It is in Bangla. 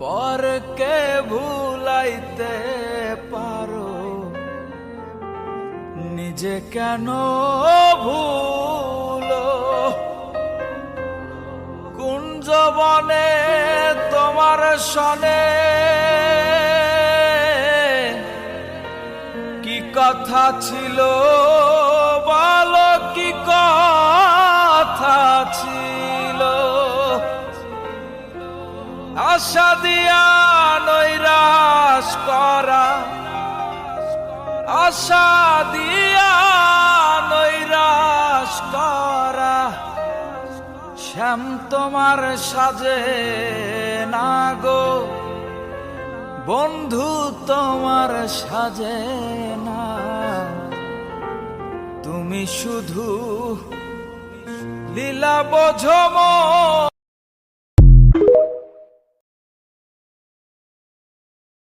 পরকে ভুলাইতে পারো, নিজে কেন ভুলো? কুঞ্জ বনে তোমার সনে কি কথা ছিল, বলো কি কথা ছিল? আশা দিয়া নৈরাশ করা, আশা দিয়া নৈরাশ করা, শ্যাম তোমার সাজে না গো, বন্ধু তোমার সাজে না। তুমি শুধু লীলা বোঝো মন